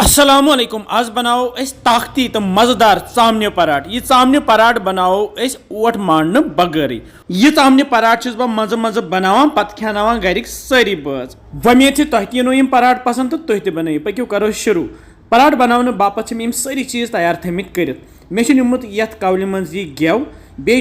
अस्सलामुअलैकुम। आज बनाओ ताकती तो मजेदार चामने पराठ। यह चामने पराठ बनाओ ओट मांडने बगैर। यह चामने पराठ बह मजे मजे बनावान पत खेनावान गरिक सारी बाज। वमेद तुह तीनो यम पराठ पसंद तो तुह त बनाइयो। पक्यो करो शुरू। पराठ बनाने बापत यम सारी चीज तैयार थमित कर। मे निमुत यथ कवल मज यह गेव बे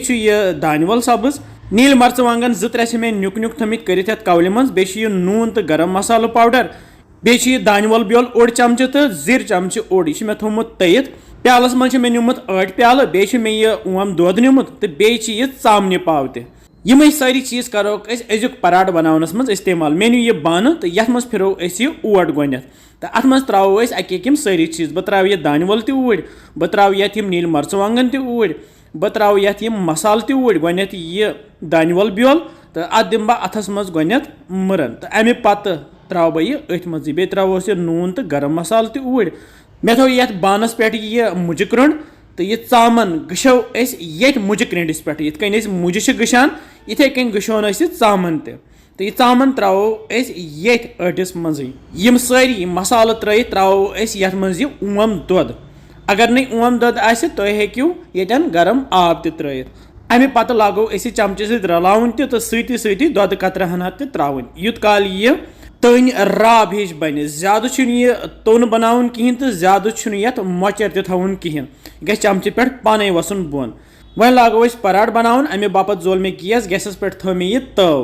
दानवल सब्ज नील मर्चवांगन 2-3 मे नुक नुक थमित कर कवल मज बे नून तो गरम मसाला पाउडर बे दानवल बेल ओड चमचे तो जिर चमचे ओड यह मे थोमुत तयित प्यालस मज मे निमुत 8 प्याल बे मे यह ओम दोध निमुत तो बे चामने पाव त यम सारी चीज करो अजुक पराठ बनावनस मज इस्तेमाल। मे यह बान तो यथ मज फिरो यह ओट गोनथ तो अत मज त्रो अक सारी चीज बह त्रा यह दानवल तूर बह त्रा यथ नील मर्चवांगन तूर बह त्रा यथ मसाल तूर गोनथ यह दानवल बेल तो अत दिम बह अथस मज गोनथ मरन तो अमे पत त्रो बह यह अथ मज बे त्रोस यह नून तो गरम मसाल तूर मे थो यथ बानस पे यह मुज क्रोंड तो यह चामन गशो ये मुज क्रेंडिस पे यथ कन मुज गशान इथे कन गशोन चामन तो यह चामन त्रो ये अटिस मज यम सारी मसाल त्रो यथ मज यह ओम दोध अगर नहीं ओम दोध आसि तुम हेक्यू यन गरम आब त्रित अमे पत लागो चमचे सत रलावन तो सती दोध कतर हना त्रावन युत काल यह तन राब हिश बन ज्यादा यह तोन बनावन कहें तो ज्यादा यथ मोचर तवन कहें ग चमचे पे पाने वसन बोन वह लागो पराठ बनावन अमे बापत जोल मे गैस गैसस पे थो मे यह तव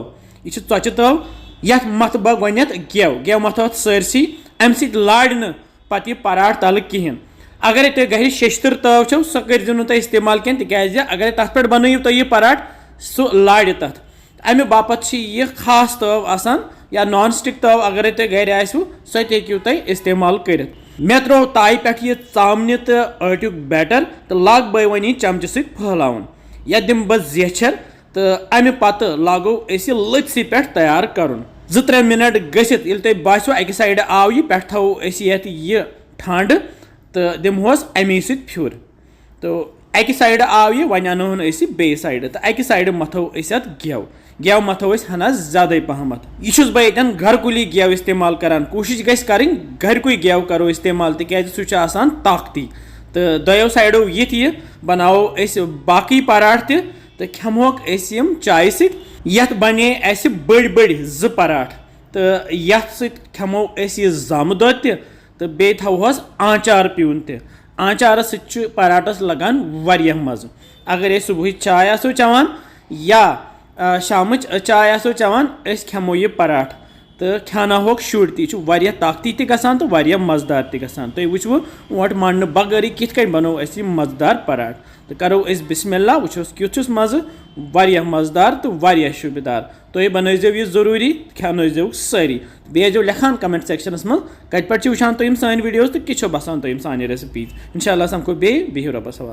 यह चौचे तव यथ मत बह गोनथ गेव मथो सरसी अम सत लाड़ न पत यह पराठ तल कहें अगर तुम गर शेश्तर तव छो सह करो नुह इस्तेमाल कह तिज अगर तथ पे बनइो तुम यह पराठ सह लाड़ तथ अमे बापत यह खास तव आसान या नॉन स्टिक तव अगर तुम गर आसो सह हेक्यू तुम इस्तेमाल कर मे त्रो ताई पे यह चामने तो आटुक बैटर तो लाग बह वन चमचे सत फहलावन यह दिम बह जेछर तो अमे पत लागो लथसी पे तैयार कर 2-3 मिनट गसित ये तुम बासो अक साइड आव यह पे थो यह ठंड तो दिमहोस अमे सत फ्यूर तो अक साइड आव यह वन अनोन बे साइड तो अक साइड मथो गेव मथो हना ज्यादा पहमत यह बह ये घर कुली गेव इस्तेमाल करान कोशिश गई करें घर कुछ गेव करो इस्तेमाल तिज सह ताकती तो दोयो साइडो ये बनाओ बाकी पराठ तो खेमोक चाय सत बने बड़ 2 पराठ तो यथ सत खेमो जम दोध तो बे थोहस आचार पीवन आचार सत पराठस लगान वारिया मज अगर सुबह चाय आसो चवान या शाम चाय आसो चवान खेमो यह पराठ तो खेनाहोक शुर तह ताकती तसान तो मजेदार तसान तुम वो ओट मांडने बगैर कित बनो मजेदार पराठ तो करो बिस्मिल्लाह वोस क्युथुस मज़ वारिया मजेदार तो वारिया शुबदार तुम बनइजो यह जरूरी खेनो सारी बेजो लिखान कमेंट सेक्शनस मज कत पे वुचान तुम सान वीडियोस तो किस बसान तुम सान रेसिपीज इंशाल्लाह समको बे बिहिव रब्बस हवाले।